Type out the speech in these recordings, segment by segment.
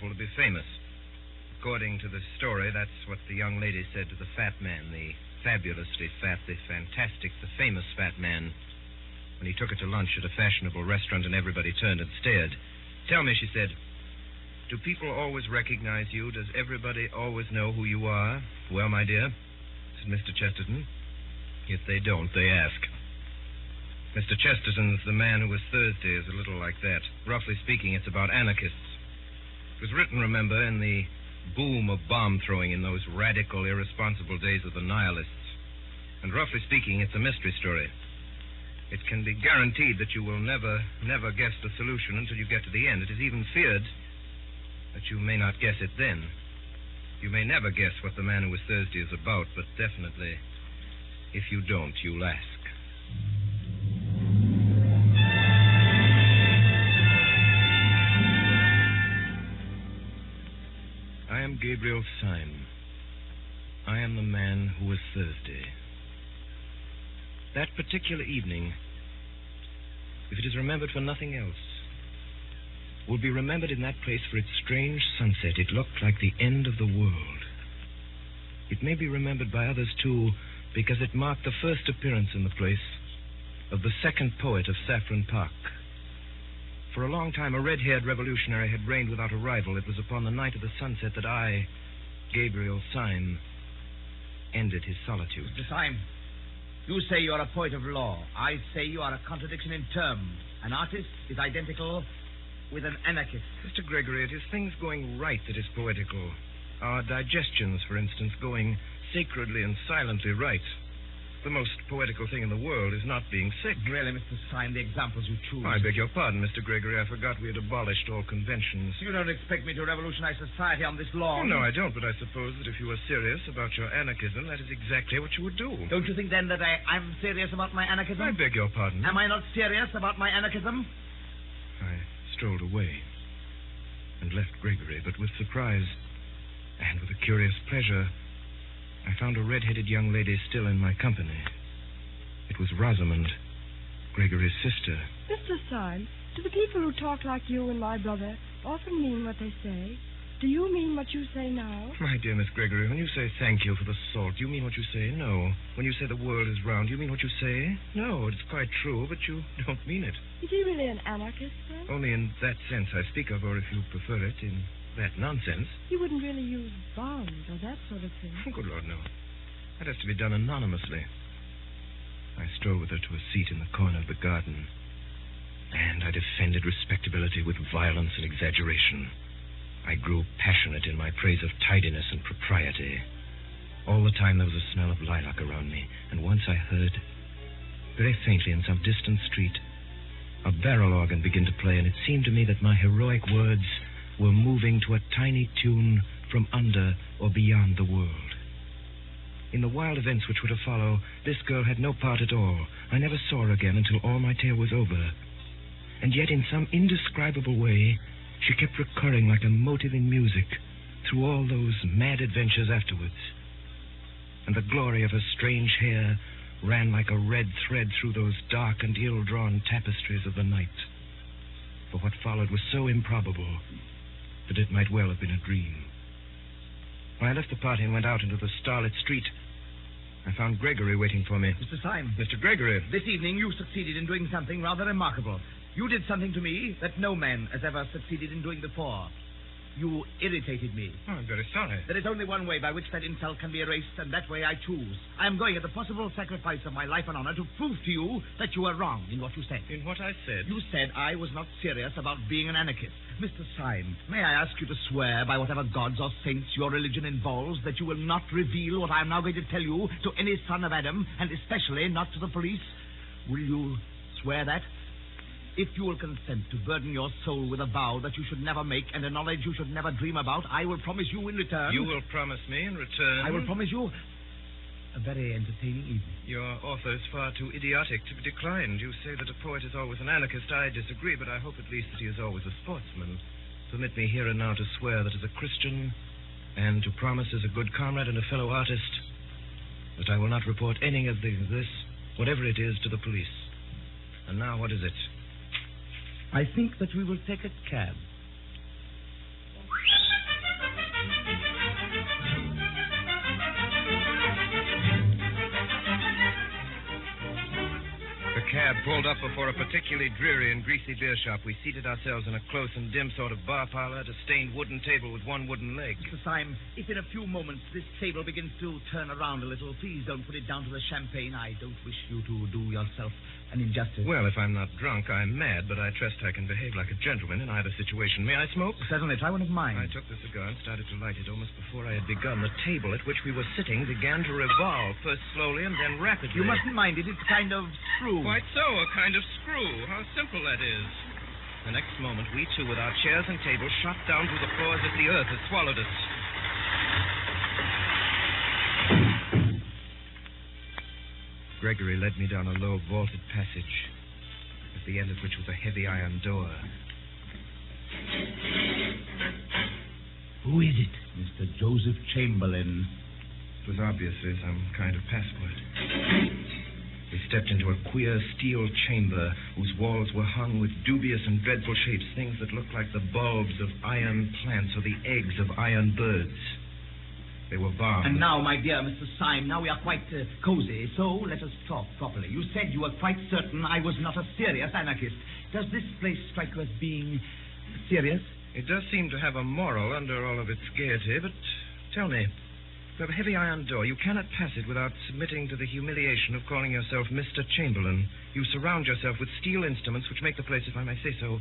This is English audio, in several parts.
wonderful to be famous. According to the story, that's what the young lady said to the fat man, the fabulously fat, the fantastic, the famous fat man, when he took her to lunch at a fashionable restaurant and everybody turned and stared. Tell me, she said, do people always recognize you? Does everybody always know who you are? Well, my dear, said Mr. Chesterton, if they don't, they ask. Mr. Chesterton's The Man Who Was Thursday is a little like that. Roughly speaking, it's about anarchists. It was written, remember, in the boom of bomb-throwing in those radical, irresponsible days of the nihilists. And roughly speaking, it's a mystery story. It can be guaranteed that you will never guess the solution until you get to the end. It is even feared that you may not guess it then. You may never guess what The Man Who Was Thursday is about, but definitely, if you don't, you'll ask. I am Gabriel Syme. I am the man who was Thursday. That particular evening, if it is remembered for nothing else, will be remembered in that place for its strange sunset. It looked like the end of the world. It may be remembered by others, too, because it marked the first appearance in the place of the second poet of Saffron Park. For a long time, a red-haired revolutionary had reigned without a rival. It was upon the night of the sunset that I, Gabriel Syme, ended his solitude. Mr. Syme, you say you are a poet of law. I say you are a contradiction in terms. An artist is identical with an anarchist. Mr. Gregory, it is things going right that is poetical. Our digestions, for instance, going sacredly and silently right. The most poetical thing in the world is not being sick. Really, Mr. Syme, the examples you choose... I beg your pardon, Mr. Gregory. I forgot we had abolished all conventions. You don't expect me to revolutionize society on this lawn? Oh, no, I don't, but I suppose that if you were serious about your anarchism, that is exactly what you would do. Don't you think, then, that I'm serious about my anarchism? I beg your pardon. Am I not serious about my anarchism? I strolled away and left Gregory, but with surprise and with a curious pleasure, I found a red-headed young lady still in my company. It was Rosamond, Gregory's sister. Mr. Syme, do the people who talk like you and my brother often mean what they say? Do you mean what you say now? My dear Miss Gregory, when you say thank you for the salt, do you mean what you say? No. When you say the world is round, do you mean what you say? No, it's quite true, but you don't mean it. Is he really an anarchist, then? Only in that sense I speak of, or if you prefer it, in that nonsense. He wouldn't really use bombs or that sort of thing. Oh, good Lord, no. That has to be done anonymously. I strolled with her to a seat in the corner of the garden, and I defended respectability with violence and exaggeration. I grew passionate in my praise of tidiness and propriety. All the time there was a smell of lilac around me, and once I heard, very faintly in some distant street, a barrel organ begin to play, and it seemed to me that my heroic words were moving to a tiny tune from under or beyond the world. In the wild events which were to follow, this girl had no part at all. I never saw her again until all my tale was over. And yet, in some indescribable way, she kept recurring like a motive in music through all those mad adventures afterwards. And the glory of her strange hair ran like a red thread through those dark and ill-drawn tapestries of the night. For what followed was so improbable that it might well have been a dream. When I left the party and went out into the starlit street, I found Gregory waiting for me. Mr. Syme. Mr. Gregory. This evening you succeeded in doing something rather remarkable. You did something to me that no man has ever succeeded in doing before. You irritated me. Oh, I'm very sorry. There is only one way by which that insult can be erased, and that way I choose. I am going, at the possible sacrifice of my life and honor, to prove to you that you were wrong in what you said. In what I said? You said I was not serious about being an anarchist. Mr. Syme, may I ask you to swear by whatever gods or saints your religion involves that you will not reveal what I am now going to tell you to any son of Adam, and especially not to the police? Will you swear that? If you will consent to burden your soul with a vow that you should never make and a knowledge you should never dream about, I will promise you in return... You will promise me in return... I will promise you a very entertaining evening. Your offer is far too idiotic to be declined. You say that a poet is always an anarchist. I disagree, but I hope at least that he is always a sportsman. Permit me here and now to swear that as a Christian, and to promise as a good comrade and a fellow artist, that I will not report any of this, whatever it is, to the police. And now, what is it? I think that we will take a cab. cab pulled up before a particularly dreary and greasy beer shop, we seated ourselves in a close and dim sort of bar parlor at a stained wooden table with one wooden leg. Mr. Syme, if in a few moments this table begins to turn around a little, please don't put it down to the champagne. I don't wish you to do yourself an injustice. Well, if I'm not drunk, I'm mad, but I trust I can behave like a gentleman in either situation. May I smoke? Certainly. Try one of mine. I took the cigar and started to light it. Almost before I had begun, the table at which we were sitting began to revolve, first slowly and then rapidly. You mustn't mind it. It's a kind of screw. Quite so, a kind of screw. How simple that is. The next moment, we two, with our chairs and tables, shot down through the floor as if the earth had swallowed us. Gregory led me down a low, vaulted passage, at the end of which was a heavy iron door. Who is it? Mr. Joseph Chamberlain. It was obviously some kind of password. We stepped into a queer steel chamber whose walls were hung with dubious and dreadful shapes, things that looked like the bulbs of iron plants or the eggs of iron birds. They were bombs. And now, my dear Mr. Syme, now we are quite cozy, so let us talk properly. You said you were quite certain I was not a serious anarchist. Does this place strike you as being serious? It does seem to have a moral under all of its gaiety, but tell me, you have a heavy iron door. You cannot pass it without submitting to the humiliation of calling yourself Mr. Chamberlain. You surround yourself with steel instruments which make the place, if I may say so,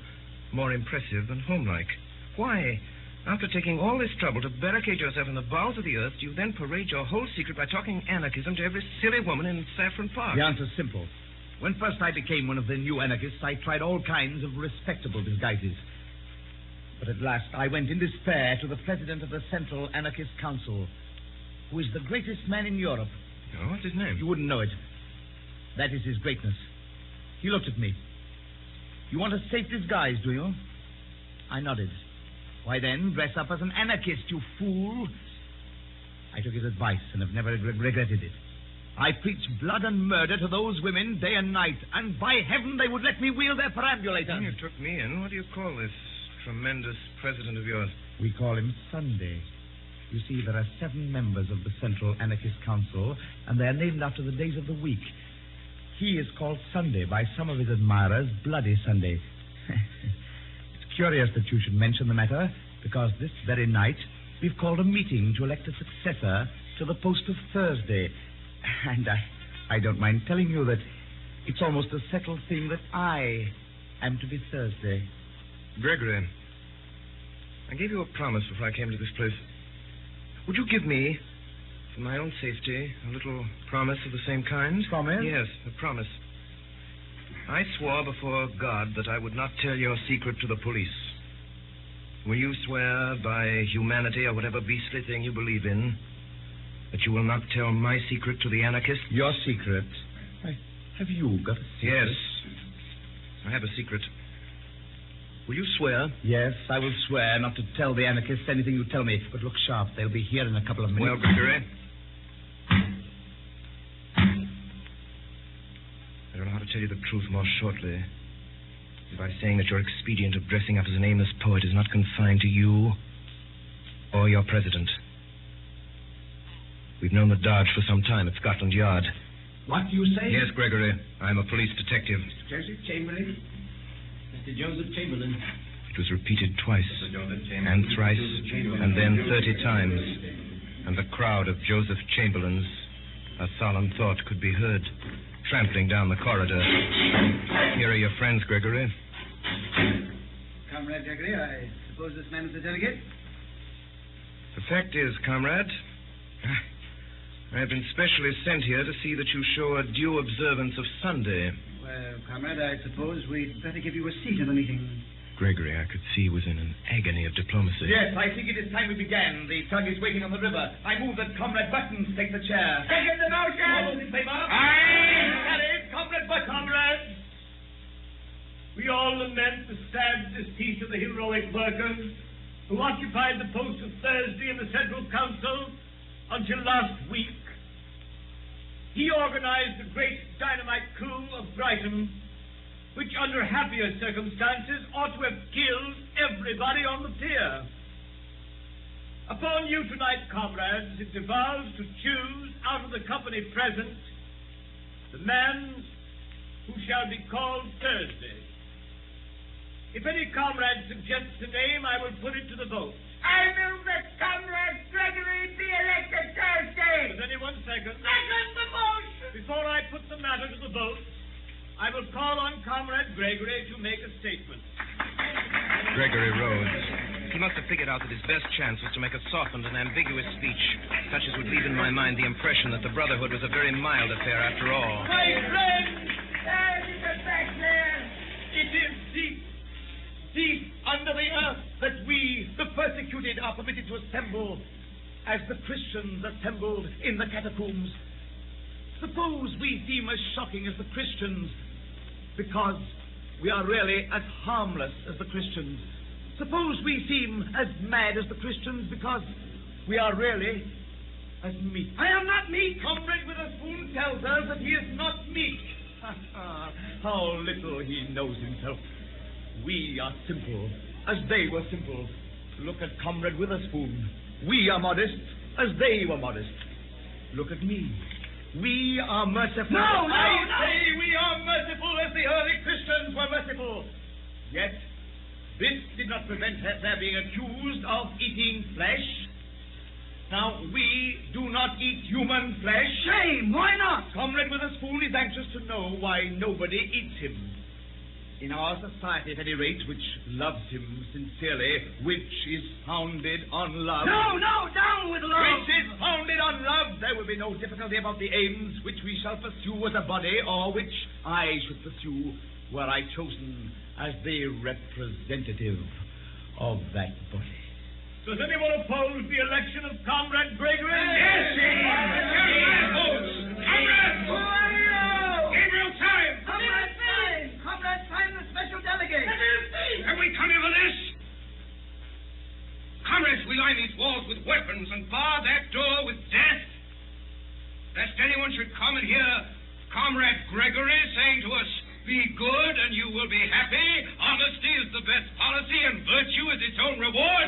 more impressive than homelike. Why, after taking all this trouble to barricade yourself in the bowels of the earth, do you then parade your whole secret by talking anarchism to every silly woman in Saffron Park? The answer's simple. When first I became one of the new anarchists, I tried all kinds of respectable disguises. But at last I went in despair to the president of the Central Anarchist Council, who is the greatest man in Europe. Oh, what's his name? You wouldn't know it. That is his greatness. He looked at me. You want a safe disguise, do you? I nodded. Why then, dress up as an anarchist, you fool. I took his advice and have never regretted it. I preached blood and murder to those women day and night, and by heaven they would let me wheel their perambulator. You took me in. What do you call this tremendous president of yours? We call him Sunday. You see, there are 7 members of the Central Anarchist Council, and they're named after the days of the week. He is called Sunday by some of his admirers, Bloody Sunday. It's curious that you should mention the matter, because this very night we've called a meeting to elect a successor to the post of Thursday. And I don't mind telling you that it's almost a settled thing that I am to be Thursday. Gregory, I gave you a promise before I came to this place. Would you give me, for my own safety, a little promise of the same kind? Promise? Yes, a promise. I swore before God that I would not tell your secret to the police. Will you swear by humanity or whatever beastly thing you believe in that you will not tell my secret to the anarchists? Your secret? Have you got a secret? Yes. I have a secret. Will you swear? Yes, I will swear not to tell the anarchists anything you tell me. But look sharp. They'll be here in a couple of minutes. Well, Gregory, I don't know how to tell you the truth more shortly than by saying that your expedient of dressing up as an aimless poet is not confined to you or your president. We've known the dodge for some time at Scotland Yard. What do you say? Yes, Gregory. I'm a police detective. Joseph Chamberlain? Mr. Joseph Chamberlain. It was repeated twice, and thrice, and then 30 times. And the crowd of Joseph Chamberlains, a solemn thought could be heard, trampling down the corridor. Here are your friends, Gregory. Comrade Gregory, I suppose this man is the delegate? The fact is, comrade, I have been specially sent here to see that you show a due observance of Sunday. Well, comrade, I suppose we'd better give you a seat in the meeting. Gregory, I could see, was in an agony of diplomacy. Yes, I think it is time we began. The tug is waiting on the river. I move that Comrade Buttons take the chair. Second the motion! All those in favor? Aye! Carried. Comrade Buttons. Comrades, we all lament the sad decease of the heroic workers who occupied the post of Thursday in the Central Council until last week. He organized the great dynamite coup of Brighton, which under happier circumstances ought to have killed everybody on the pier. Upon you tonight, comrades, it devolves to choose out of the company present the man who shall be called Thursday. If any comrade suggests a name, I will put it to the vote. I move that Comrade Gregory be elected Thursday. Does anyone second? Second the motion. Before I put the matter to the vote, I will call on Comrade Gregory to make a statement. Gregory rose. He must have figured out that his best chance was to make a softened and ambiguous speech, such as would leave in my mind the impression that the Brotherhood was a very mild affair after all. My friend! It is deep under the earth that we, the persecuted, are permitted to assemble as the Christians assembled in the catacombs. Suppose we seem as shocking as the Christians because we are really as harmless as the Christians. Suppose we seem as mad as the Christians because we are really as meek. I am not meek. Comrade Witherspoon tells us that he is not meek. How little he knows himself. We are simple, as they were simple. Look at Comrade Witherspoon. We are modest, as they were modest. Look at me. We are merciful. No! I say we are merciful as the early Christians were merciful. Yet, this did not prevent their being accused of eating flesh. Now, we do not eat human flesh. Shame! Why not? Comrade Witherspoon is anxious to know why nobody eats him. In our society, at any rate, which loves him sincerely, which is founded on love. No, down with love! Which is founded on love. There will be no difficulty about the aims which we shall pursue as a body, or which I should pursue were I chosen as the representative of that body. Does anyone oppose the election of Comrade Gregory? Yes, Comrade! Who are you? Gabriel Syme! Comrade Syme! Comrade Syme, the special delegate. Have we come here for this? Comrades, we line these walls with weapons and bar that door with death. Lest anyone should come and hear Comrade Gregory saying to us, be good and you will be happy. Honesty is the best policy and virtue is its own reward.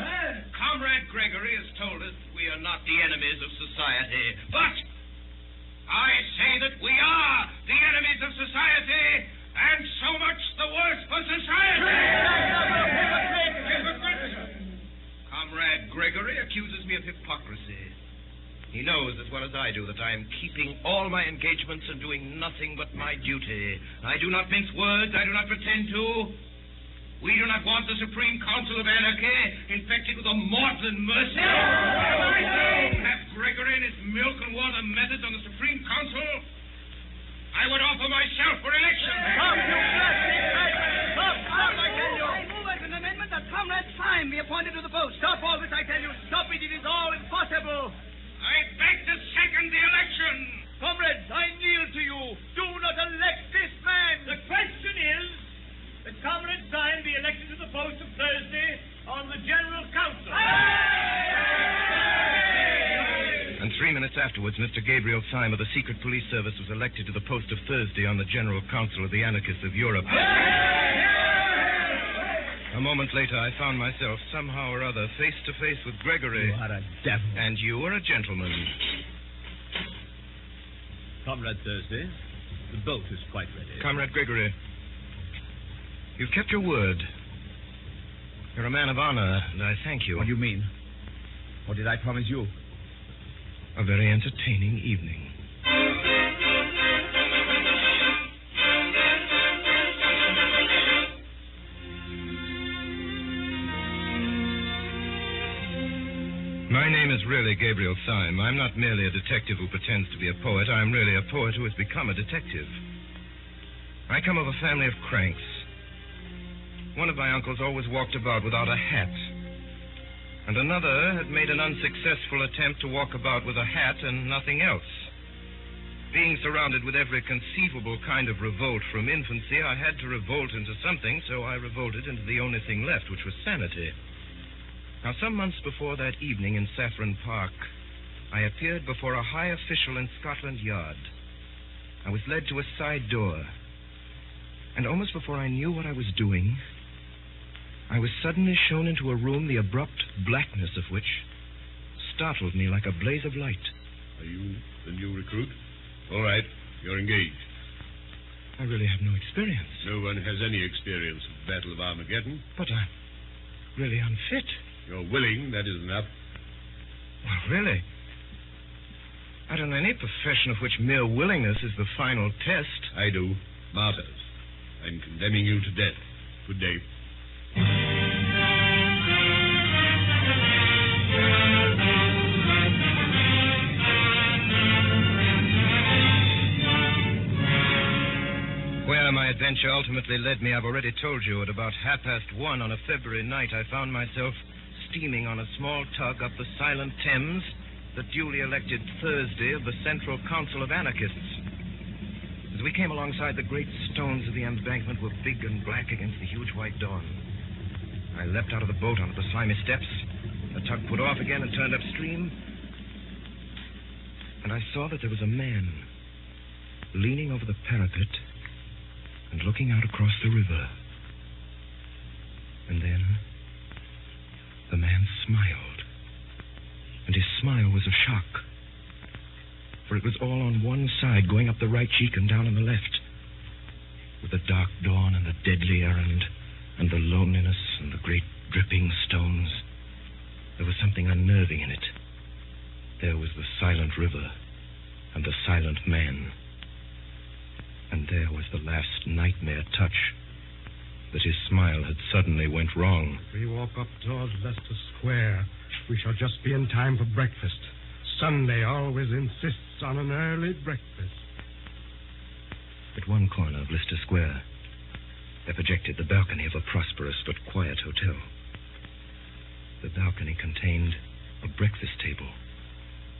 Comrade Gregory has told us we are not the enemies of society. But I say that we are the enemies of society, and so much the worse for society. Comrade Gregory accuses me of hypocrisy. He knows as well as I do that I am keeping all my engagements and doing nothing but my duty. I do not mince words. I do not pretend to. We do not want the Supreme Council of Anarchy infected with a maudlin mercy. Have Gregory and his milk and water methods on the Supreme Council. I would offer myself for election. Stop, you Stop, I tell you. I move as an amendment that Comrade Syme be appointed to the post. Stop all this, I tell you. Stop it. It is all impossible. I beg to second the election. Comrades, I kneel to you. Do not elect this man. The question is that Comrade Syme be elected to the post of Thursday on the General Council. And 3 minutes afterwards, Mr. Gabriel Syme of the Secret Police Service was elected to the post of Thursday on the General Council of the Anarchists of Europe. A moment later, I found myself somehow or other face to face with Gregory. You are a devil. And you are a gentleman. Comrade Thursday, the boat is quite ready. Comrade Gregory, you've kept your word. You're a man of honor, and I thank you. What do you mean? What did I promise you? A very entertaining evening. My name is really Gabriel Syme. I'm not merely a detective who pretends to be a poet. I'm really a poet who has become a detective. I come of a family of cranks. One of my uncles always walked about without a hat. And another had made an unsuccessful attempt to walk about with a hat and nothing else. Being surrounded with every conceivable kind of revolt from infancy, I had to revolt into something, so I revolted into the only thing left, which was sanity. Now, some months before that evening in Saffron Park, I appeared before a high official in Scotland Yard. I was led to a side door, and almost before I knew what I was doing, I was suddenly shown into a room, the abrupt blackness of which startled me like a blaze of light. Are you the new recruit? All right, you're engaged. I really have no experience. No one has any experience of the Battle of Armageddon. But I'm really unfit. You're willing, that is enough. Well, really? I don't know any profession of which mere willingness is the final test. I do. Martyrs. I'm condemning you to death. Good day. Where my adventure ultimately led me, I've already told you. At about 1:30 on a February night, I found myself steaming on a small tug up the silent Thames, the duly elected Thursday of the Central Council of Anarchists. As we came alongside, the great stones of the embankment were big and black against the huge white dawn. I leapt out of the boat onto the slimy steps. The tug put off again and turned upstream. And I saw that there was a man leaning over the parapet and looking out across the river. And then the man smiled. And his smile was a shock. For it was all on one side, going up the right cheek and down on the left. With the dark dawn and the deadly errand and the loneliness and the great dripping stones, there was something unnerving in it. There was the silent river and the silent man. And there was the last nightmare touch, that his smile had suddenly went wrong. We walk up towards Leicester Square. We shall just be in time for breakfast. Sunday always insists on an early breakfast. At one corner of Leicester Square, there projected the balcony of a prosperous but quiet hotel. The balcony contained a breakfast table,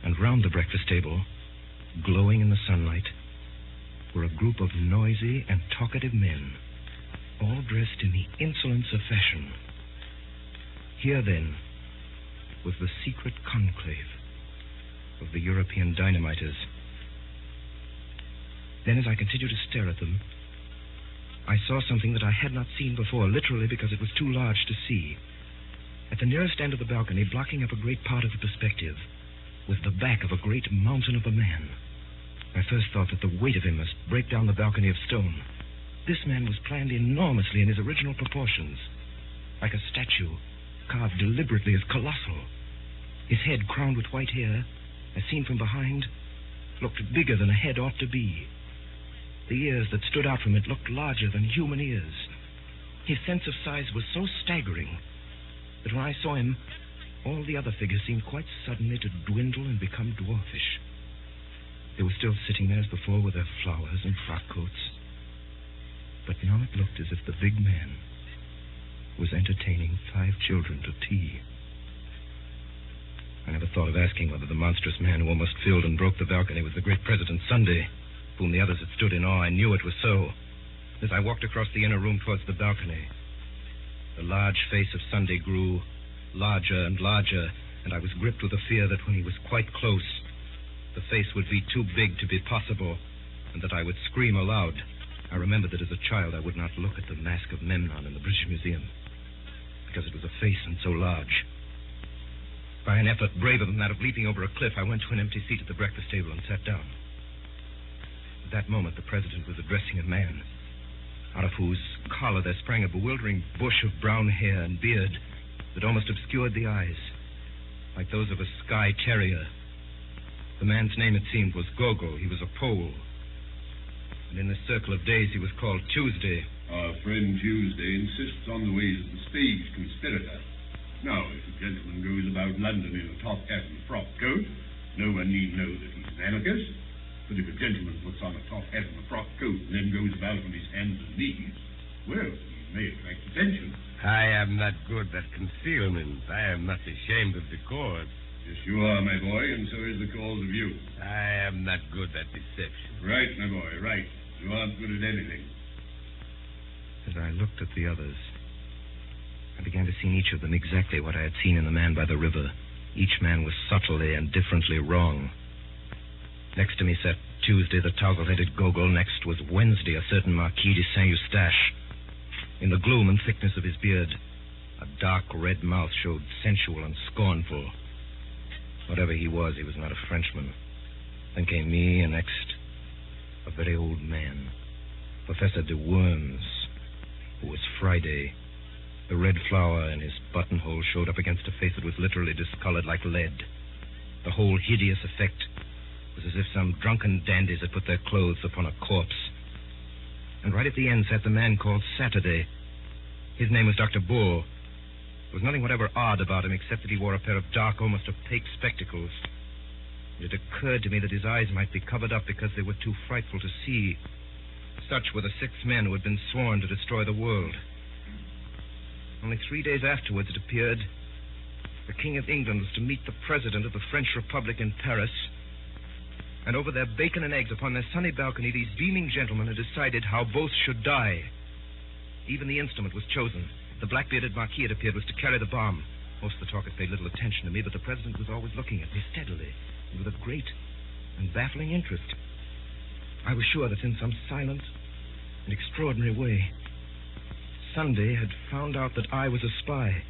and round the breakfast table, glowing in the sunlight, were a group of noisy and talkative men, all dressed in the insolence of fashion. Here, then, was the secret conclave of the European dynamiters. Then, as I continued to stare at them, I saw something that I had not seen before, literally because it was too large to see. At the nearest end of the balcony, blocking up a great part of the perspective, was the back of a great mountain of a man. I first thought that the weight of him must break down the balcony of stone. This man was planned enormously in his original proportions, like a statue, carved deliberately as colossal. His head, crowned with white hair, as seen from behind, looked bigger than a head ought to be. The ears that stood out from it looked larger than human ears. His sense of size was so staggering that when I saw him, all the other figures seemed quite suddenly to dwindle and become dwarfish. They were still sitting there as before with their flowers and frock coats. But now it looked as if the big man was entertaining 5 children to tea. I never thought of asking whether the monstrous man who almost filled and broke the balcony was the great President Sunday, whom the others had stood in awe. I knew it was so. As I walked across the inner room towards the balcony, the large face of Sunday grew larger and larger, and I was gripped with a fear that when he was quite close, the face would be too big to be possible, and that I would scream aloud. I remembered that as a child I would not look at the mask of Memnon in the British Museum, because it was a face and so large. By an effort braver than that of leaping over a cliff, I went to an empty seat at the breakfast table and sat down. At that moment, the president was addressing a man, out of whose collar there sprang a bewildering bush of brown hair and beard that almost obscured the eyes, like those of a Skye terrier. The man's name, it seemed, was Gogol. He was a Pole. And in this circle of days, he was called Tuesday. Our friend Tuesday insists on the ways of the stage conspirator. Now, if a gentleman goes about London in a top hat and frock coat, no one need know that he's an anarchist. But if a gentleman puts on a top hat and a frock coat and then goes about on his hands and knees, well, he may attract attention. I am not good at concealment. I am not ashamed of the cause. Yes, you are, my boy, and so is the cause of you. I am not good at deception. Right, my boy, right. You aren't good at anything. As I looked at the others, I began to see in each of them exactly what I had seen in the man by the river. Each man was subtly and differently wrong. Next to me sat Tuesday, the toggle-headed Gogol. Next was Wednesday, a certain Marquis de Saint-Eustache. In the gloom and thickness of his beard, a dark red mouth showed sensual and scornful. Whatever he was not a Frenchman. Then came me, and next, a very old man, Professor de Worms, who was Friday. The red flower in his buttonhole showed up against a face that was literally discolored like lead. The whole hideous effect was as if some drunken dandies had put their clothes upon a corpse. And right at the end sat the man called Saturday. His name was Dr. Bull. There was nothing whatever odd about him except that he wore a pair of dark, almost opaque spectacles. It occurred to me that his eyes might be covered up because they were too frightful to see. Such were the 6 men who had been sworn to destroy the world. Only 3 days afterwards, it appeared, the King of England was to meet the President of the French Republic in Paris. And over their bacon and eggs upon their sunny balcony, these beaming gentlemen had decided how both should die. Even the instrument was chosen. The black-bearded Marquis, it appeared, was to carry the bomb. Most of the talkers paid little attention to me, but the President was always looking at me steadily and with a great and baffling interest. I was sure that in some silent and extraordinary way, Sunday had found out that I was a spy.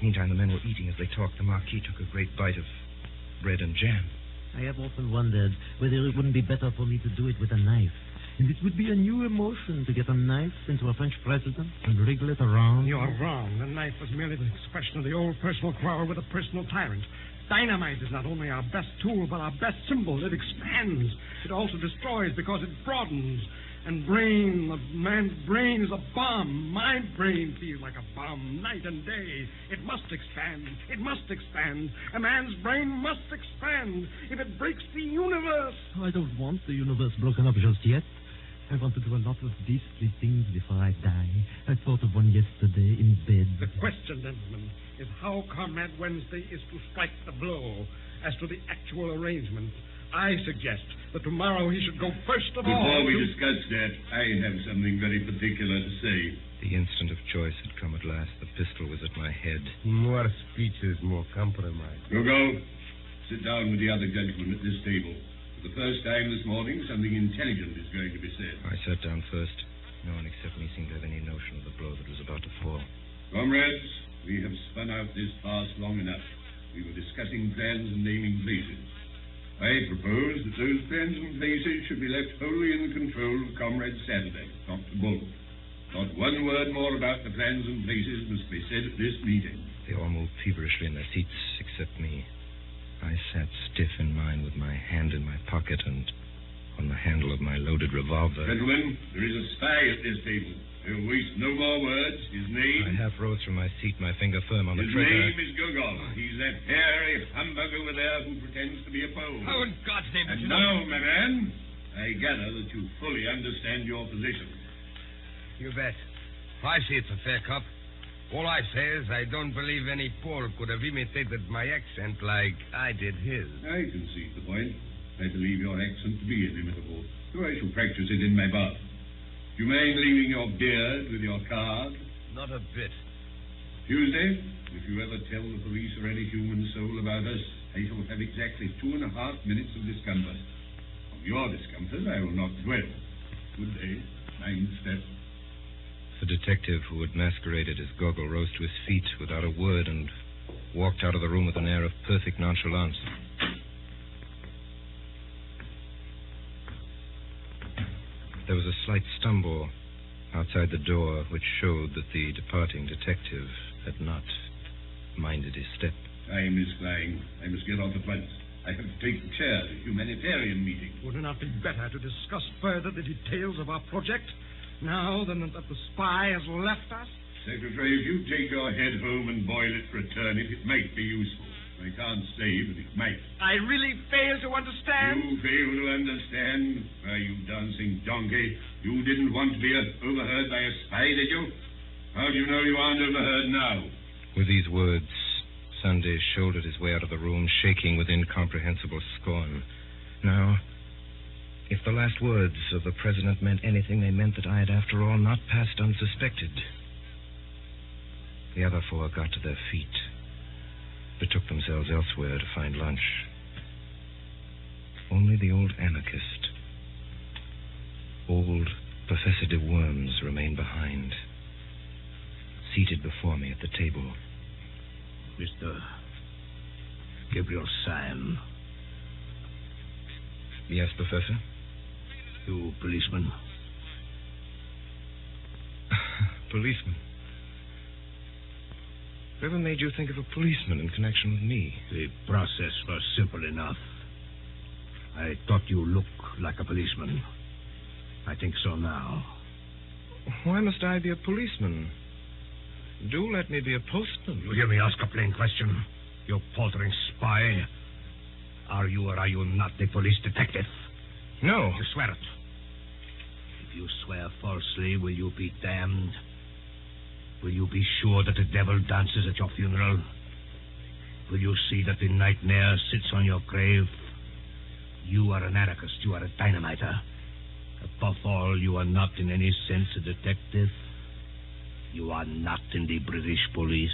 Meantime, the men were eating as they talked. The Marquis took a great bite of bread and jam. I have often wondered whether it wouldn't be better for me to do it with a knife. And it would be a new emotion to get a knife into a French president and wriggle it around. You're wrong. The knife was merely the expression of the old personal quarrel with a personal tyrant. Dynamite is not only our best tool, but our best symbol. It expands. It also destroys because it broadens. And brain, the man's brain is a bomb. My brain feels like a bomb night and day. It must expand. It must expand. A man's brain must expand. If it breaks the universe. I don't want the universe broken up just yet. I want to do a lot of beastly things before I die. I thought of one yesterday in bed. The question, gentlemen, is how Comrade Wednesday is to strike the blow. As to the actual arrangement, I suggest that tomorrow he should go first of all. Before we discuss that, I have something very particular to say. The instant of choice had come at last. The pistol was at my head. More speeches, more compromise. Go. Sit down with the other gentlemen at this table. For the first time this morning, something intelligent is going to be said. I sat down first. No one except me seemed to have any notion of the blow that was about to fall. Comrades, we have spun out this farce long enough. We were discussing plans and naming places. I propose that those plans and places should be left wholly in the control of Comrade Saturday, Dr. Bull. Not one word more about the plans and places must be said at this meeting. They all moved feverishly in their seats, except me. I sat stiff in mine with my hand in my pocket and on the handle of my loaded revolver. Gentlemen, there is a spy at this table. He'll waste no more words. His name... I half rose from my seat, my finger firm on the trigger. His name is Gogol. He's that hairy humbug over there who pretends to be a Pole. How in God's name did you know? know? Now, my man, I gather that you fully understand your position. You bet. I see it's a fair cup. All I say is I don't believe any Pole could have imitated my accent like I did his. I concede the point. I believe your accent to be inimitable, so I shall practice it in my bath. Do you mind leaving your beard with your card? Not a bit. Tuesday, if you ever tell the police or any human soul about us, I shall have exactly 2.5 minutes of discomfort. Of your discomfort, I will not dwell. Good day. Mind step. The detective who had masqueraded as Gogol rose to his feet without a word and walked out of the room with an air of perfect nonchalance. There was a slight stumble outside the door, which showed that the departing detective had not minded his step. Time is flying. I must get off at once. I have to take the chair at a humanitarian meeting. Would it not be better to discuss further the details of our project now than that the spy has left us? Secretary, if you take your head home and boil it for a turnip, it might be useful. I can't say, but it might. I really fail to understand. You fail to understand? Why, you dancing donkey. You didn't want to be overheard by a spy, did you? How do you know you aren't overheard now? With these words, Sunday shouldered his way out of the room, shaking with incomprehensible scorn. Now, if the last words of the president meant anything, they meant that I had, after all, not passed unsuspected. The other 4 got to their feet, betook themselves elsewhere to find lunch. Only the old anarchist, old Professor de Worms, remained behind, seated before me at the table. Mr. Gabriel Syme. Yes, Professor? You policeman. policeman. Whoever made you think of a policeman in connection with me? The process was simple enough. I thought you looked like a policeman. I think so now. Why must I be a policeman? Do let me be a postman. You hear me ask a plain question? You paltering spy. Are you or are you not a police detective? No. You swear it. If you swear falsely, will you be damned? Will you be sure that the devil dances at your funeral? Will you see that the nightmare sits on your grave? You are an anarchist. You are a dynamiter. Above all, you are not in any sense a detective. You are not in the British police.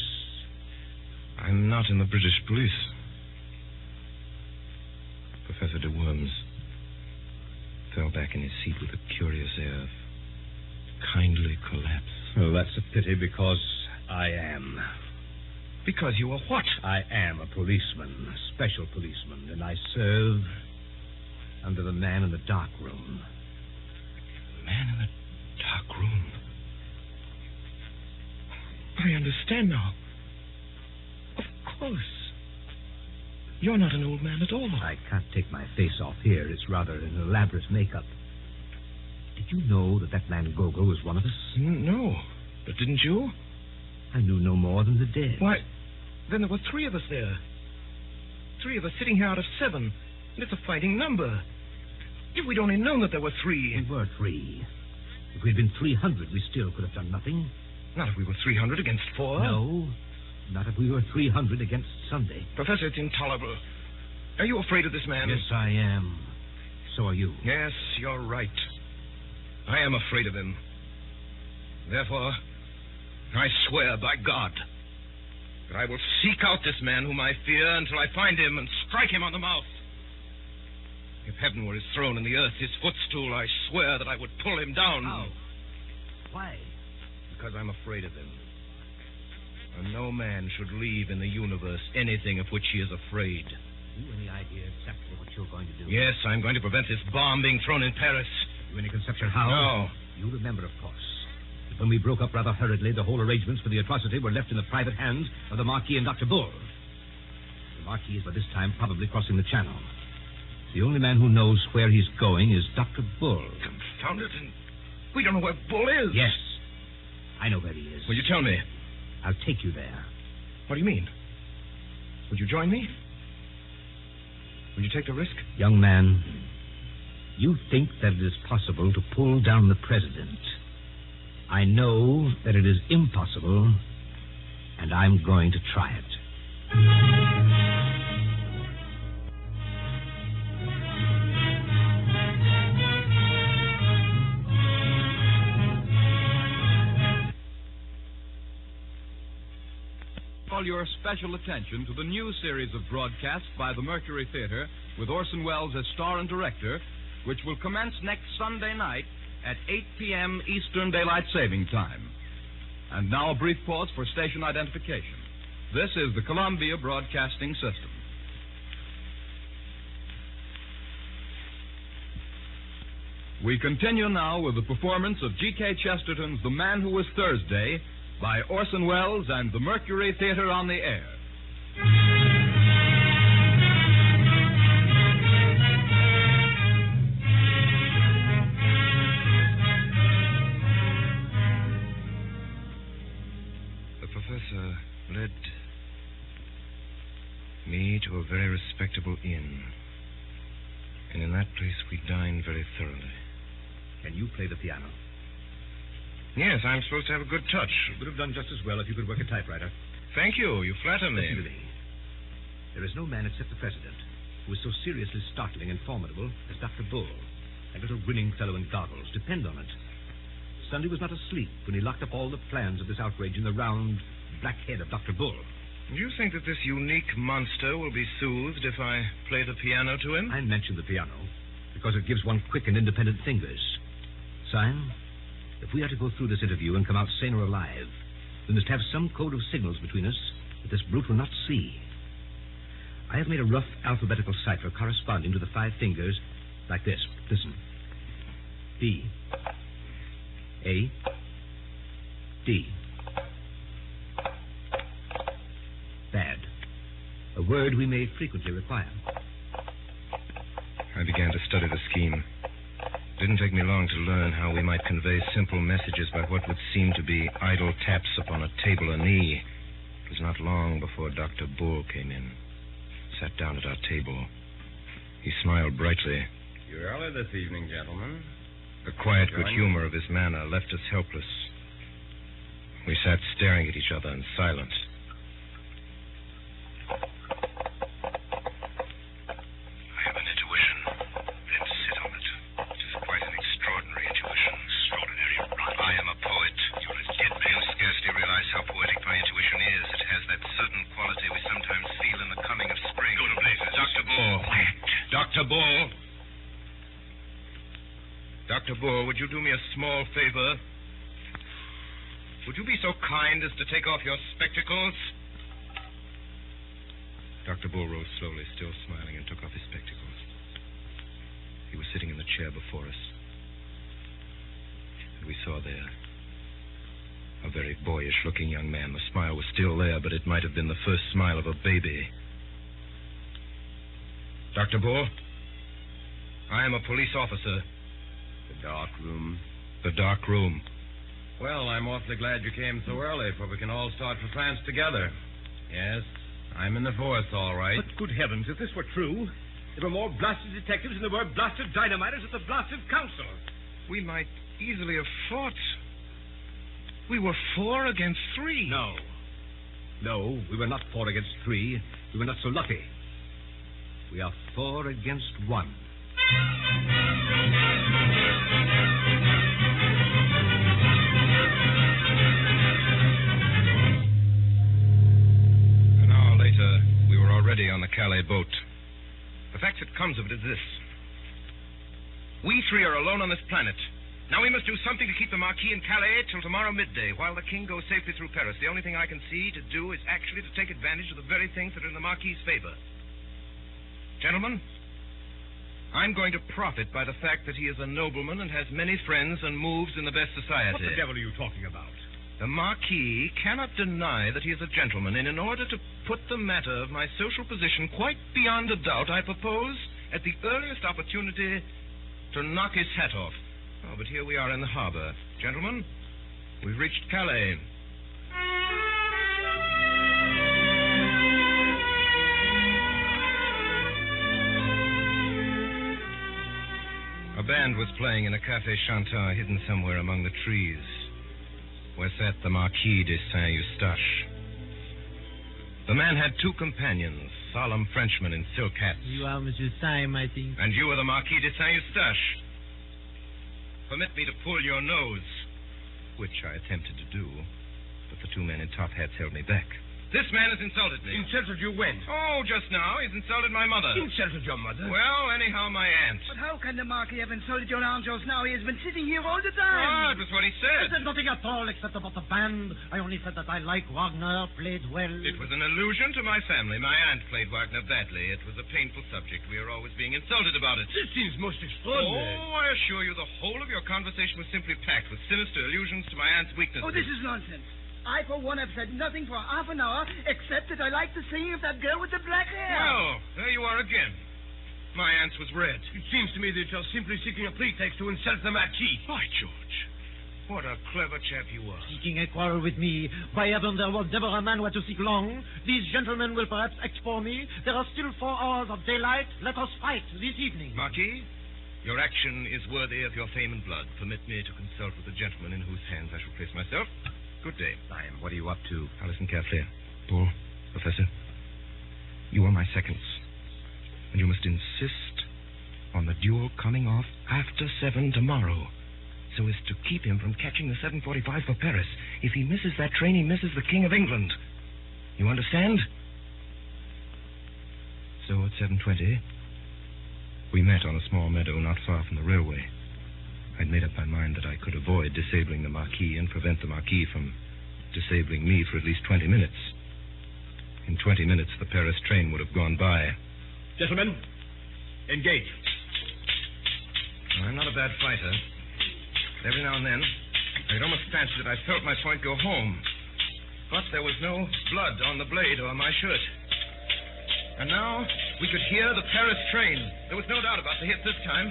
I'm not in the British police. Professor de Worms fell back in his seat with a curious air of kindly collapse. Well, that's a pity because I am. Because you are what? I am a policeman, a special policeman, and I serve under the man in the dark room. The man in the dark room? I understand now. Of course. You're not an old man at all. I can't take my face off here. It's rather an elaborate makeup. Did you know that Van Gogh was one of us? No. But didn't you? I knew no more than the dead. Why, then there were 3 of us there. 3 of us sitting here out of 7. And it's a fighting number. If we'd only known that there were 3. We were 3. If we'd been 300, we still could have done nothing. Not if we were 300 against 4. No. Not if we were 300 against Sunday. Professor, it's intolerable. Are you afraid of this man? Yes, I am. So are you. Yes, you're right. I am afraid of him. Therefore, I swear by God that I will seek out this man whom I fear until I find him and strike him on the mouth. If heaven were his throne and the earth his footstool, I swear that I would pull him down. How? Why? Because I'm afraid of him. And no man should leave in the universe anything of which he is afraid. Have you any idea exactly what you're going to do? Yes, I'm going to prevent this bomb being thrown in Paris. Have you any conception how? No. You remember, of course, that when we broke up rather hurriedly, the whole arrangements for the atrocity were left in the private hands of the Marquis and Dr. Bull. The Marquis is by this time probably crossing the Channel. The only man who knows where he's going is Dr. Bull. Confound it, and we don't know where Bull is. Yes. I know where he is. Will you tell me? I'll take you there. What do you mean? Would you join me? Would you take the risk? Young man, you think that it is possible to pull down the president. I know that it is impossible, and I'm going to try it. Call your special attention to the new series of broadcasts by the Mercury Theater with Orson Welles as star and director, which will commence next Sunday night at 8 p.m. Eastern Daylight Saving Time. And now a brief pause for station identification. This is the Columbia Broadcasting System. We continue now with the performance of G.K. Chesterton's The Man Who Was Thursday by Orson Welles and the Mercury Theater on the air. The professor led me to a very respectable inn. And in that place we dined very thoroughly. Can you play the piano? Yes, I'm supposed to have a good touch. You would have done just as well if you could work a typewriter. Thank you. You flatter me. Listen to me. There is no man except the president who is so seriously startling and formidable as Dr. Bull, that little grinning fellow in goggles. Depend on it. Sunday was not asleep when he locked up all the plans of this outrage in the round, black head of Dr. Bull. Do you think that this unique monster will be soothed if I play the piano to him? I mentioned the piano because it gives one quick and independent fingers. Sime, if we are to go through this interview and come out sane or alive, we must have some code of signals between us that this brute will not see. I have made a rough alphabetical cipher corresponding to the 5 fingers like this. Listen. B. A. D. Bad. A word we may frequently require. I began to study the scheme. It didn't take me long to learn how we might convey simple messages by what would seem to be idle taps upon a table or knee. It was not long before Dr. Bull came in, sat down at our table. He smiled brightly. You're early this evening, gentlemen. The quiet good humor of his manner left us helpless. We sat staring at each other in silence. I have an intuition. Then sit on it. It is quite an extraordinary intuition. Extraordinary rot. I am a poet. You're a dead man. You scarcely realize how poetic my intuition is. It has that certain quality we sometimes feel in the coming of spring. Go to blazes. Dr. Bull. Quiet. Dr. Bull. Dr. Bull, would you do me a small favor? Would you be so kind as to take off your spectacles? Dr. Bull rose slowly, still smiling, and took off his spectacles. He was sitting in the chair before us. And we saw there a very boyish-looking young man. The smile was still there, but it might have been the first smile of a baby. Dr. Bull, I am a police officer. The dark room. The dark room. Well, I'm awfully glad you came so early, for we can all start for France together. Yes, I'm in the force, all right. But good heavens, if this were true, there were more blasted detectives than there were blasted dynamiters at the blasted council. We might easily have fought. We were 4 against 3. No, we were not 4 against 3. We were not so lucky. We are 4 against 1. An hour later, we were already on the Calais boat. The fact that comes of it is this. We 3 are alone on this planet. Now we must do something to keep the Marquis in Calais till tomorrow midday, while the King goes safely through Paris. The only thing I can see to do is actually to take advantage of the very things that are in the Marquis's favor. Gentlemen, I'm going to profit by the fact that he is a nobleman and has many friends and moves in the best society. What the devil are you talking about? The Marquis cannot deny that he is a gentleman, and in order to put the matter of my social position quite beyond a doubt, I propose, at the earliest opportunity, to knock his hat off. Oh, but here we are in the harbor. Gentlemen, we've reached Calais. A band was playing in a Café Chantant hidden somewhere among the trees, where sat the Marquis de Saint-Eustache. The man had 2 companions, solemn Frenchmen in silk hats. You are Monsieur Syme, I think. And you are the Marquis de Saint-Eustache. Permit me to pull your nose, which I attempted to do, but the 2 men in top hats held me back. This man has insulted me. Insulted you when? Oh, just now. He's insulted my mother. Insulted your mother? Well, anyhow, my aunt. But how can the Marquis have insulted your aunt just now? He has been sitting here all the time. Ah, it was what he I said. said nothing at all except about the band. I only said that I like Wagner, played well. It was an allusion to my family. My aunt played Wagner badly. It was a painful subject. We are always being insulted about it. This seems most extraordinary. Oh, I assure you, the whole of your conversation was simply packed with sinister allusions to my aunt's weaknesses. Oh, this is nonsense. I, for one, have said nothing for half an hour, except that I like the singing of that girl with the black hair. Well, there you are again. My aunt's was red. It seems to me that you're simply seeking a pretext to insult the Marquis. By George, what a clever chap you are. Seeking a quarrel with me. By heaven, there was never a man who had to seek long. These gentlemen will perhaps expose me. There are still 4 hours of daylight. Let us fight this evening. Marquis, your action is worthy of your fame and blood. Permit me to consult with the gentleman in whose hands I shall place myself. Good day. Lion, what are you up to? Now listen carefully. Bull, Professor, you are my seconds. And you must insist on the duel coming off after 7 tomorrow, so as to keep him from catching the 7:45 for Paris. If he misses that train, he misses the King of England. You understand? So at 7:20, we met on a small meadow not far from the railway. I'd made up my mind that I could avoid disabling the Marquis and prevent the Marquis from disabling me for at least 20 minutes. In 20 minutes, the Paris train would have gone by. Gentlemen, engage. I'm not a bad fighter. Every now and then, I could almost fancy that I felt my point go home. But there was no blood on the blade or my shirt. And now we could hear the Paris train. There was no doubt about the hit this time.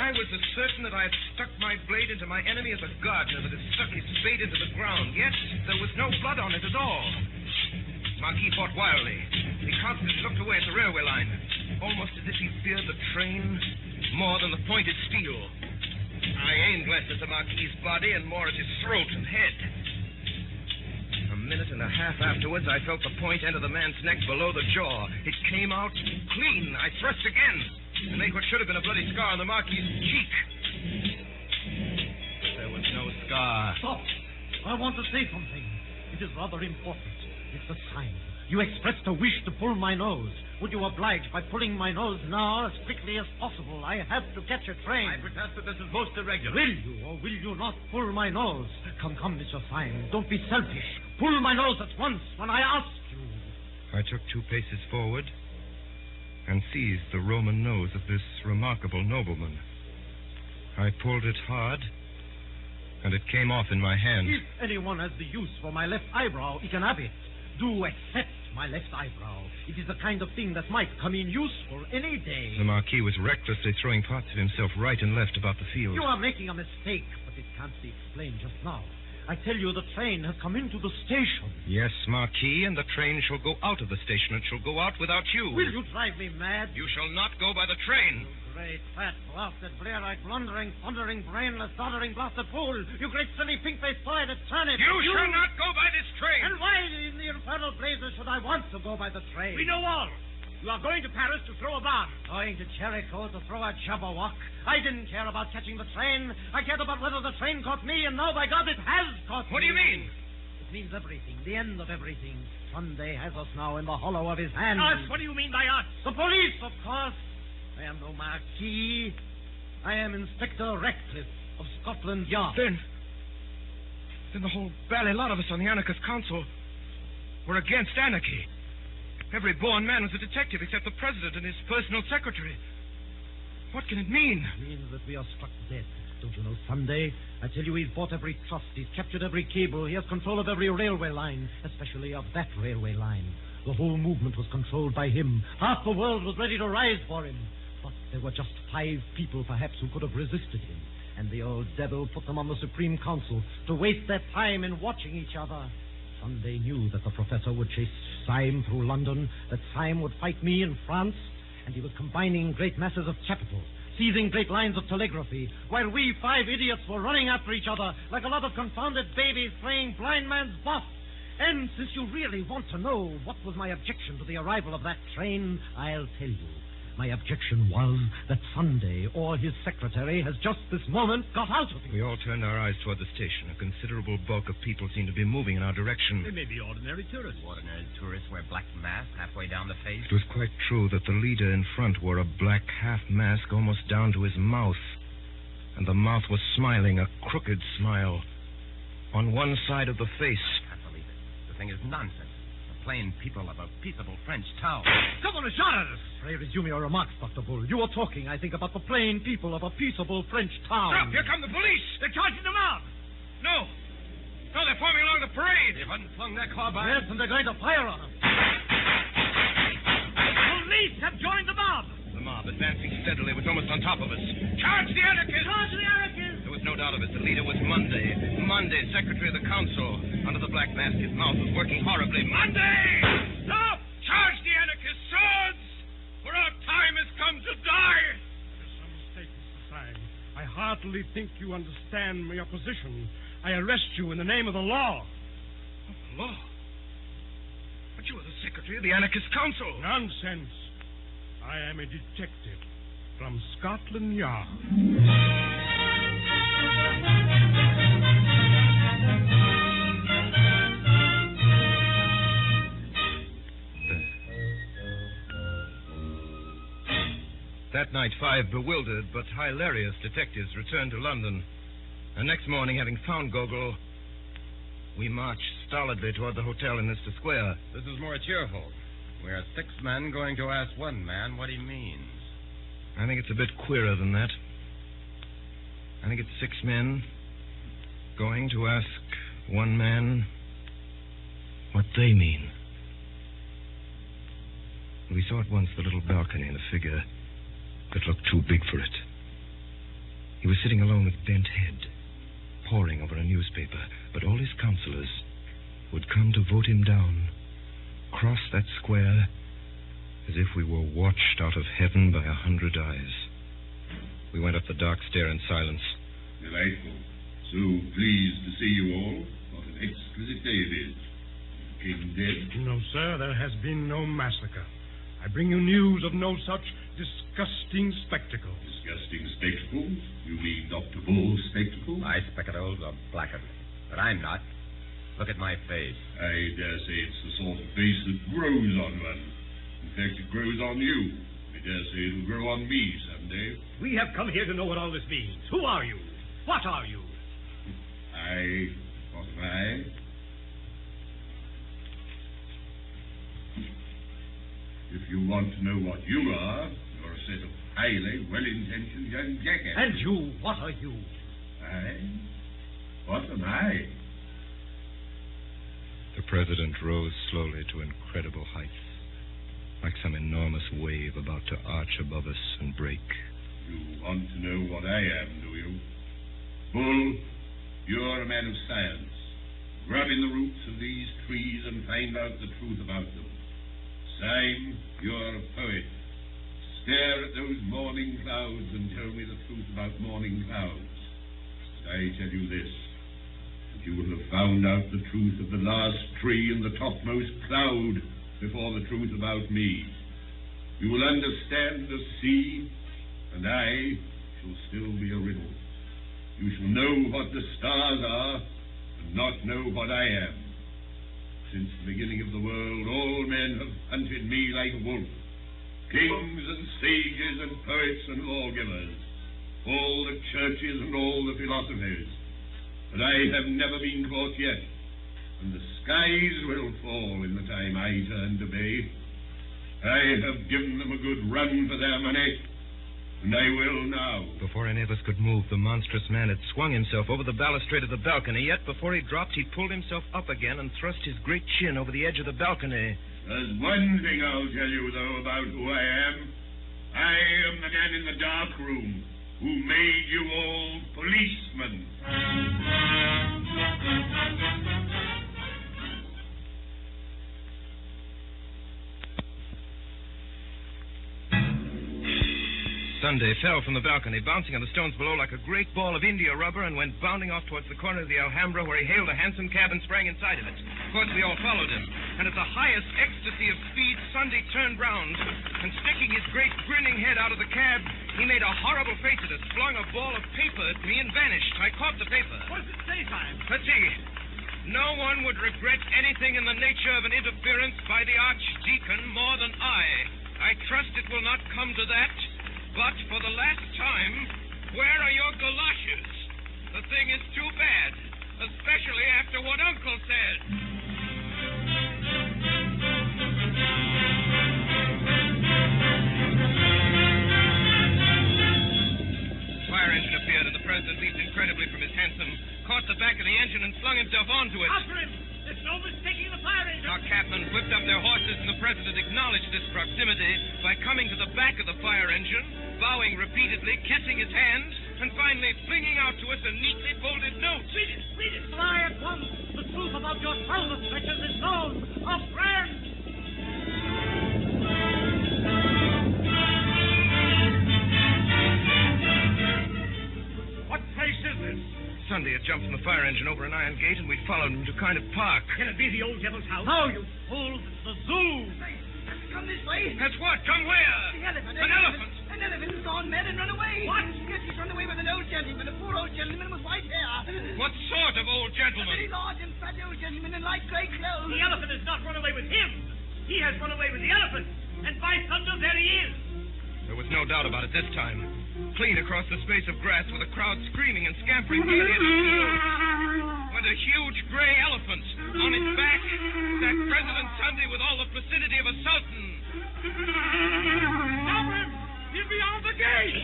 I was as certain that I had stuck my blade into my enemy as a gardener that has stuck his spade into the ground. Yet there was no blood on it at all. Marquis fought wildly. He constantly looked away at the railway line, almost as if he feared the train more than the pointed steel. I aimed less at the Marquis's body and more at his throat and head. A minute and a half afterwards, I felt the point enter the man's neck below the jaw. It came out clean. I thrust again and made what should have been a bloody scar on the Marquis's cheek. But there was no scar. Stop! I want to say something. It is rather important. Mr. Syme, you expressed a wish to pull my nose. Would you oblige by pulling my nose now as quickly as possible? I have to catch a train. I protest that this is most irregular. Will you or will you not pull my nose? Come, Mr. Syme. Don't be selfish. Pull my nose at once when I ask you. I took 2 paces forward and seized the Roman nose of this remarkable nobleman. I pulled it hard, and it came off in my hand. If anyone has the use for my left eyebrow, he can have it. Do accept my left eyebrow. It is the kind of thing that might come in useful any day. The Marquis was recklessly throwing parts of himself right and left about the field. You are making a mistake, but it can't be explained just now. I tell you, the train has come into the station. Yes, Marquis, and the train shall go out of the station. It shall go out without you. Will you drive me mad? You shall not go by the train. You great, fat, blasted, blear-eyed, blundering, thundering, brainless, doddering, blasted fool. You great, silly, pink-faced, pie-headed turnip. You shall not go by this train. And why in the infernal blazes should I want to go by the train? We know all. You are going to Paris to throw a bomb. Going to Jericho to throw a jabberwock. I didn't care about catching the train. I cared about whether the train caught me, and now, by God, it has caught me. What do you mean? It means everything, the end of everything. Sunday has us now in the hollow of his hand. Us? What do you mean by us? The police, of course. I am no Marquis. I am Inspector Ratcliffe of Scotland Yard. Then the whole bally lot of us on the Anarchist Council were against anarchy. Every born man was a detective except the president and his personal secretary. What can it mean? It means that we are struck dead. Don't you know, Sunday? I tell you, he's bought every trust. He's captured every cable. He has control of every railway line, especially of that railway line. The whole movement was controlled by him. Half the world was ready to rise for him. But there were just 5 people, perhaps, who could have resisted him. And the old devil put them on the Supreme Council to waste their time in watching each other. Sunday knew that the professor would chase Syme through London, that Syme would fight me in France, and he was combining great masses of capital, seizing great lines of telegraphy, while we 5 idiots were running after each other like a lot of confounded babies playing blind man's buff. And since you really want to know what was my objection to the arrival of that train, I'll tell you. My objection was that Sunday, or his secretary, has just this moment got out of it. We all turned our eyes toward the station. A considerable bulk of people seemed to be moving in our direction. They may be ordinary tourists. Ordinary tourists wear black masks halfway down the face. It was quite true that the leader in front wore a black half mask almost down to his mouth. And the mouth was smiling, a crooked smile, on one side of the face. I can't believe it. The thing is nonsense. The plain people of a peaceable French town. Someone has shot at us. Pray resume your remarks, Dr. Bull. You were talking, I think, about the plain people of a peaceable French town. Stop! Here come the police! They're charging them out. No, they're forming along the parade. They've unslung their carbines. Yes, and they're going to fire on them. The police have joined the mob. The mob, advancing steadily, was almost on top of us. Charge the anarchists! Charge the anarchists! There was no doubt of it. The leader was Monday. Monday, secretary of the council. Under the black mask, his mouth was working horribly. Monday! Stop! Charge the anarchists! Swords! For our time has come to die! There is some mistake, Mr. Syme. I heartily think you understand your position. I arrest you in the name of the law. Of the law? But you are the secretary of the anarchist council. Nonsense. I am a detective from Scotland Yard. That night, 5 bewildered but hilarious detectives returned to London. And next morning, having found Gogol, we marched stolidly toward the hotel in Leicester Square. This is more cheerful. We are 6 men going to ask one man what he means. I think it's a bit queerer than that. I think it's 6 men Going to ask one man what they mean. We saw at once the little balcony and a figure that looked too big for it. He was sitting alone with bent head, poring over a newspaper, but all his counselors would come to vote him down, cross that square as if we were watched out of heaven by 100 eyes. We went up the dark stair in silence. Delightful. So pleased to see you all. What an exquisite day it is. The king dead? No, sir, there has been no massacre. I bring you news of no such disgusting spectacle. Disgusting spectacles? You mean Dr. Bull's spectacles? My spectacles are blackened, but I'm not. Look at my face. I dare say it's the sort of face that grows on one. In fact, it grows on you. I dare say it'll grow on me someday. We have come here to know what all this means. Who are you? What are you? What am I? If you want to know what you are, you're a set of highly well-intentioned young jackasses. And you, what are you? What am I? The president rose slowly to incredible heights, like some enormous wave about to arch above us and break. You want to know what I am, do you? Bull, you're a man of science. Grub in the roots of these trees and find out the truth about them. Syme, you're a poet. Stare at those morning clouds and tell me the truth about morning clouds. But I tell you this, that you will have found out the truth of the last tree and the topmost cloud before the truth about me. You will understand the sea, and I shall still be a riddle. You shall know what the stars are, and not know what I am. Since the beginning of the world, all men have hunted me like a wolf. Kings and sages and poets and lawgivers, all the churches and all the philosophies. But I have never been caught yet, and the skies will fall in the time I turn to bay. I have given them a good run for their money, and I will now. Before any of us could move, the monstrous man had swung himself over the balustrade of the balcony, yet before he dropped, he pulled himself up again and thrust his great chin over the edge of the balcony. There's one thing I'll tell you, though, about who I am. I am the man in the dark room who made you all policemen. Sunday fell from the balcony, bouncing on the stones below like a great ball of India rubber, and went bounding off towards the corner of the Alhambra, where he hailed a hansom cab and sprang inside of it. Of course, we all followed him. And at the highest ecstasy of speed, Sunday turned round, and sticking his great grinning head out of the cab, he made a horrible face at us, flung a ball of paper at me, and vanished. I caught the paper. What does it say, Syme? Let's see. No one would regret anything in the nature of an interference by the archdeacon more than I trust it will not come to that. But for the last time, where are your galoshes? The thing is too bad, especially after what Uncle said. Fire engine appeared, and the president leaped incredibly from his hansom, caught the back of the engine, and flung himself onto it. After him! There's no mistaking the fire engine! Our cabmen whipped up their horses, and the president acknowledged this proximity by coming to the back of the fire engine, bowing repeatedly, kissing his hands, and finally flinging out to us a neatly folded note. Read it! Read it! Fly at once! The truth about your salvus stretches is known! A friend! What place is this? Sunday had jumped from the fire engine over an iron gate, and we'd followed him to kind of park. Can it be the old devil's house? No, you fool! It's the zoo! Come this way. That's what? Come where? The elephant. An elephant? An elephant has gone mad and run away. What? Yes, he's run away with an old gentleman, a poor old gentleman with white hair. What sort of old A gentleman? very large and fat old gentleman in light grey clothes. The elephant has not run away with him. He has run away with the elephant. And by thunder, there he is. There was no doubt about it this time. Clean across the space of grass, with a crowd screaming and scampering gaily at his heels, went a huge gray elephant. On its back sat President Sunday with all the placidity of a sultan. Stop him! He's beyond the gate!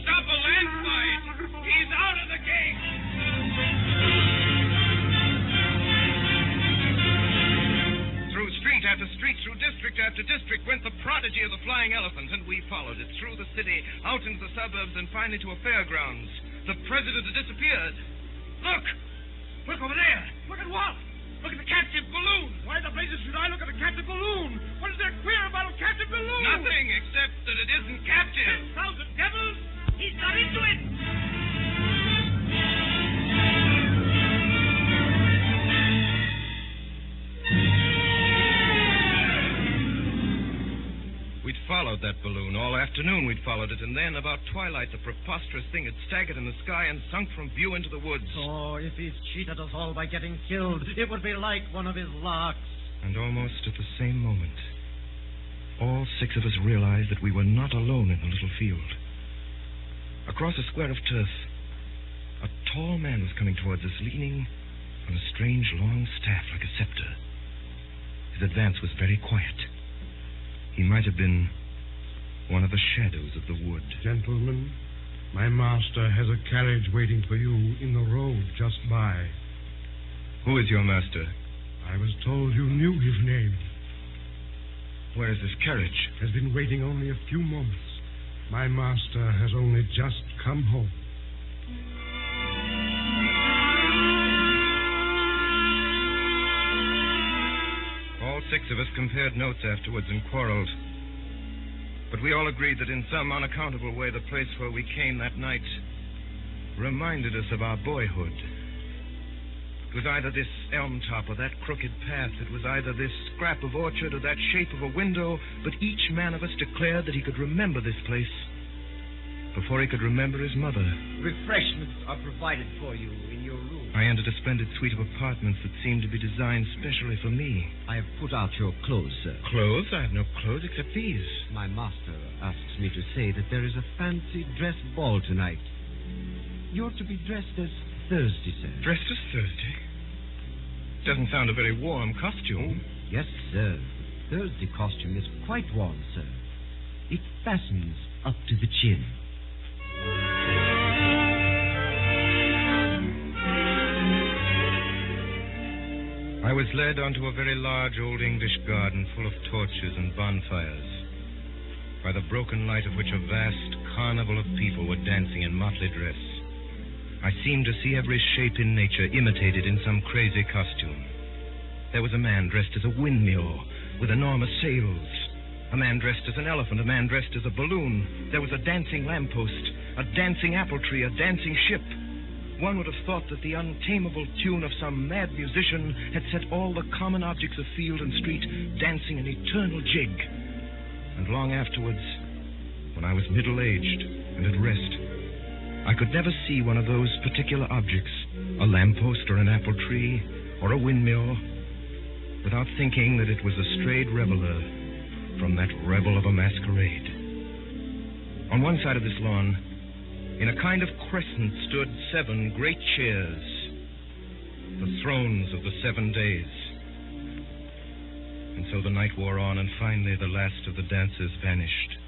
Stop a landslide! after street, through district after district, went the prodigy of the flying elephant, and we followed it through the city, out into the suburbs, and finally to a fairgrounds. The president had disappeared. Look! Look over there! Look at what? Look at the captive balloon! Why the blazes should I look at a captive balloon? What is there queer about a captive balloon? Nothing, except that it isn't captive. 10,000 devils! He's got into it! We'd followed that balloon. All afternoon we'd followed it, and then, about twilight, the preposterous thing had staggered in the sky and sunk from view into the woods. Oh, if he's cheated us all by getting killed, it would be like one of his larks. And almost at the same moment, all 6 of us realized that we were not alone in the little field. Across a square of turf, a tall man was coming towards us, leaning on a strange long staff like a scepter. His advance was very quiet. He might have been one of the shadows of the wood. Gentlemen, my master has a carriage waiting for you in the road just by. Who is your master? I was told you knew his name. Where is this carriage? Has been waiting only a few moments. My master has only just come home. All 6 of us compared notes afterwards and quarreled. But we all agreed that in some unaccountable way the place where we came that night reminded us of our boyhood. It was either this elm top or that crooked path. It was either this scrap of orchard or that shape of a window. But each man of us declared that he could remember this place before he could remember his mother. Refreshments are provided for you in your room. I entered a splendid suite of apartments that seemed to be designed specially for me. I have put out your clothes, sir. Clothes? I have no clothes except these. My master asks me to say that there is a fancy dress ball tonight. You're to be dressed as Thursday, sir. Dressed as Thursday? Doesn't sound a very warm costume. Yes, sir. The Thursday costume is quite warm, sir. It fastens up to the chin. I was led onto a very large old English garden full of torches and bonfires, by the broken light of which a vast carnival of people were dancing in motley dress. I seemed to see every shape in nature imitated in some crazy costume. There was a man dressed as a windmill with enormous sails, a man dressed as an elephant, a man dressed as a balloon. There was a dancing lamppost, a dancing apple tree, a dancing ship. One would have thought that the untamable tune of some mad musician had set all the common objects of field and street dancing an eternal jig. And long afterwards, when I was middle-aged and at rest, I could never see one of those particular objects, a lamppost or an apple tree or a windmill, without thinking that it was a strayed reveler from that revel of a masquerade. On one side of this lawn, in a kind of crescent, stood 7 great chairs, the thrones of the 7 days. And so the night wore on, and finally the last of the dancers vanished,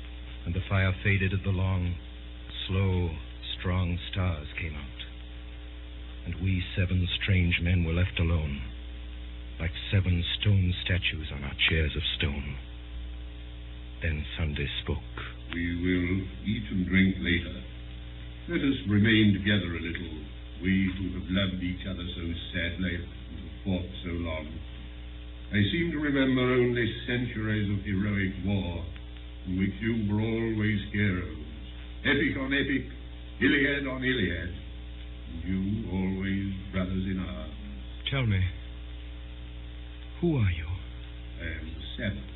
and the fire faded as the long, slow, strong stars came out. And we 7 strange men were left alone, like 7 stone statues on our chairs of stone. Then Sunday spoke. We will eat and drink later. Let us remain together a little, we who have loved each other so sadly and have fought so long. I seem to remember only centuries of heroic war, in which you were always heroes, epic on epic, Iliad on Iliad, and you always brothers in arms. Tell me, who are you? I am the Sabbath.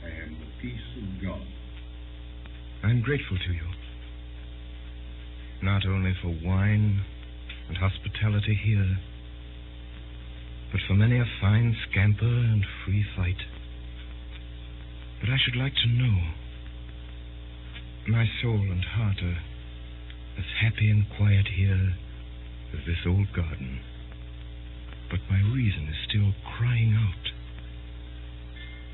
I am the peace of God. I'm grateful to you. Not only for wine and hospitality here, but for many a fine scamper and free fight. But I should like to know. My soul and heart are as happy and quiet here as this old garden. But my reason is still crying out.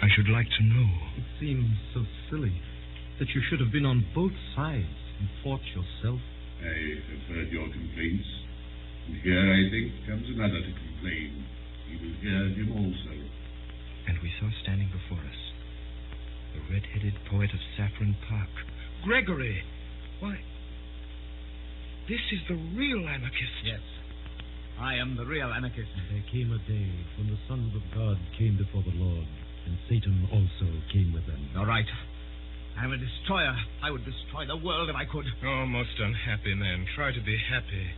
I should like to know. It seems so silly that you should have been on both sides and fought yourself. I have heard your complaints, and here, I think, comes another to complain. We will hear him also. And we saw before us. The red-headed poet of Saffron Park. Gregory! Why, this is the real anarchist. Yes. I am the real anarchist. There came a day when the sons of God came before the Lord, and Satan also came with them. You're right. I'm a destroyer. I would destroy the world if I could. Oh, most unhappy man. Try to be happy.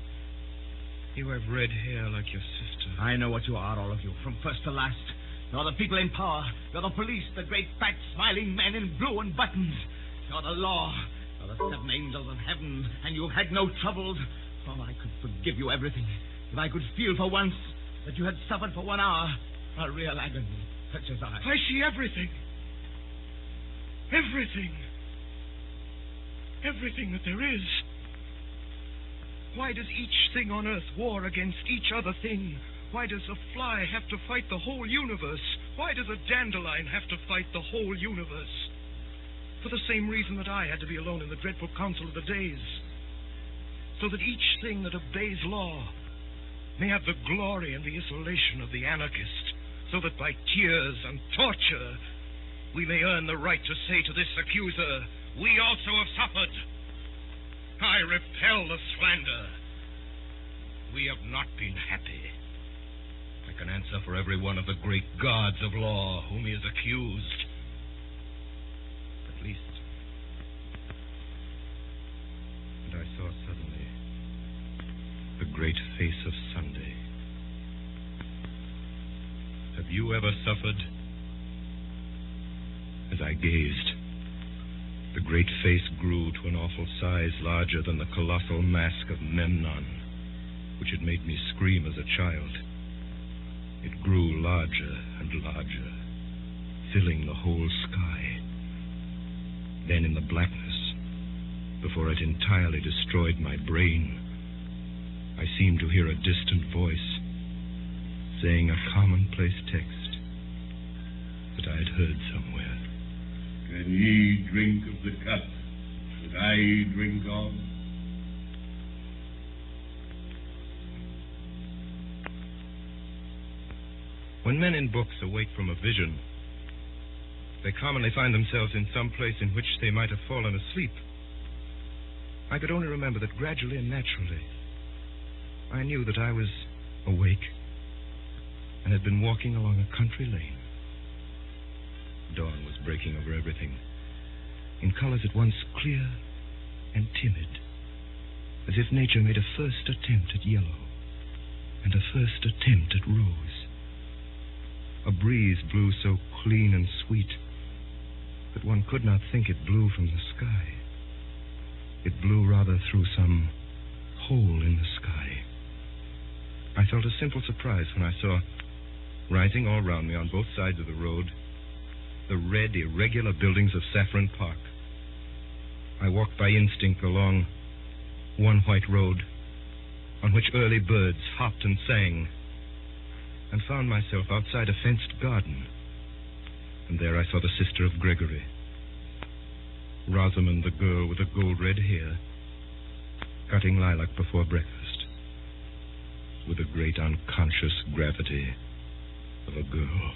You have red hair like your sister. I know what you are, all of you, from first to last. You're the people in power. You're the police, the great fat smiling men in blue and buttons. You're the law. You're the seven angels of heaven, and you've had no troubles. Oh, I could forgive you everything if I could feel for once that you had suffered for 1 hour a real agony, such as I. I see everything. Everything. Everything that there is. Why does each thing on earth war against each other thing? Why does a fly have to fight the whole universe? Why does a dandelion have to fight the whole universe? For the same reason that I had to be alone in the dreadful council of the days. So that each thing that obeys law may have the glory and the isolation of the anarchist. So that by tears and torture we may earn the right to say to this accuser, we also have suffered. I repel the slander. We have not been happy. I can answer for every one of the great gods of law whom he has accused. At least. And I saw suddenly the great face of Sunday. Have you ever suffered? As I gazed, the great face grew to an awful size larger than the colossal mask of Memnon, which had made me scream as a child. It grew larger and larger, filling the whole sky. Then in the blackness, before it entirely destroyed my brain, I seemed to hear a distant voice saying a commonplace text that I had heard somewhere. Can ye drink of the cup that I drink of? When men in books awake from a vision, they commonly find themselves in some place in which they might have fallen asleep. I could only remember that gradually and naturally I knew that I was awake and had been walking along a country lane. Dawn was breaking over everything, in colors at once clear and timid, as if nature made a first attempt at yellow and a first attempt at rose. A breeze blew so clean and sweet that one could not think it blew from the sky. It blew rather through some hole in the sky. I felt a simple surprise when I saw, rising all round me on both sides of the road, the red, irregular buildings of Saffron Park. I walked by instinct along one white road on which early birds hopped and sang, and found myself outside a fenced garden. And there I saw the sister of Gregory, Rosamond, the girl with the gold-red hair, cutting lilac before breakfast with the great unconscious gravity of a girl.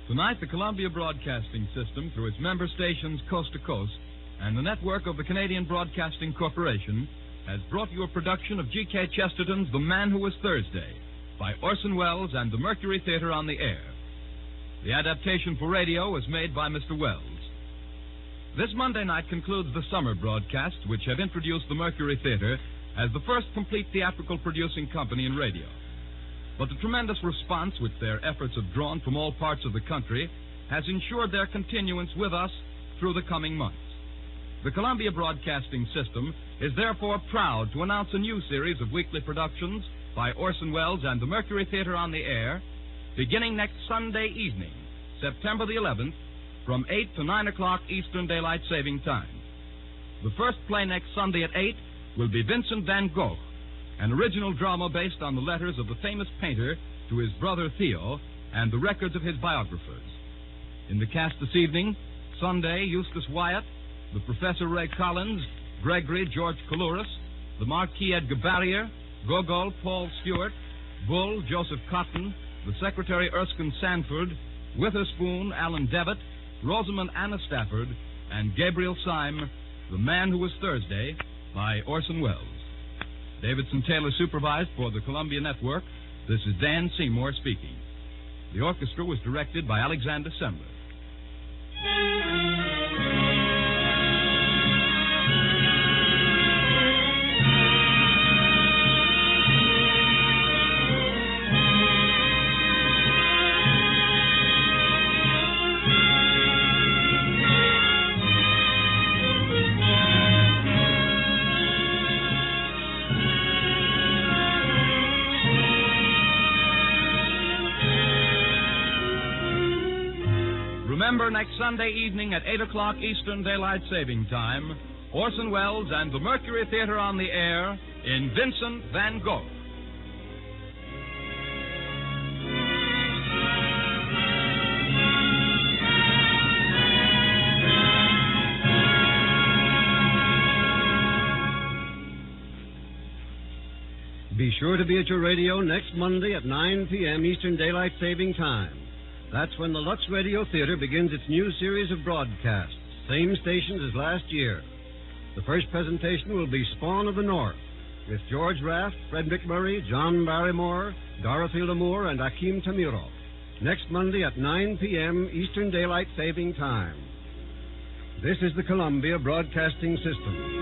Tonight, the Columbia Broadcasting System, through its member stations coast to coast, and the network of the Canadian Broadcasting Corporation, has brought you a production of G.K. Chesterton's The Man Who Was Thursday, by Orson Welles and the Mercury Theater on the air. The adaptation for radio was made by Mr. Welles. This Monday night concludes the summer broadcasts, which have introduced the Mercury Theater as the first complete theatrical producing company in radio. But the tremendous response which their efforts have drawn from all parts of the country has ensured their continuance with us through the coming months. The Columbia Broadcasting System is therefore proud to announce a new series of weekly productions by Orson Welles and the Mercury Theater on the air, beginning next Sunday evening, September the 11th, from 8 to 9 o'clock Eastern Daylight Saving Time. The first play next Sunday at 8 will be Vincent Van Gogh, an original drama based on the letters of the famous painter to his brother Theo and the records of his biographers. In the cast this evening, Sunday, Eustace Wyatt, the Professor Ray Collins, Gregory George Coulouris, the Marquis Edgar Barrier, Gogol Paul Stewart, Bull Joseph Cotton, the Secretary Erskine Sanford, Witherspoon Alan Devitt, Rosamond Anna Stafford, and Gabriel Syme, The Man Who Was Thursday, by Orson Welles. Davidson Taylor supervised for the Columbia Network. This is Dan Seymour speaking. The orchestra was directed by Alexander Semler. Remember, next Sunday evening at 8 o'clock Eastern Daylight Saving Time, Orson Welles and the Mercury Theater on the air in Vincent Van Gogh. Be sure to be at your radio next Monday at 9 p.m. Eastern Daylight Saving Time. That's when the Lux Radio Theater begins its new series of broadcasts, same stations as last year. The first presentation will be Spawn of the North, with George Raft, Fred McMurray, John Barrymore, Dorothy Lamour, and Akim Tamirov. Next Monday at 9 p.m. Eastern Daylight Saving Time. This is the Columbia Broadcasting System.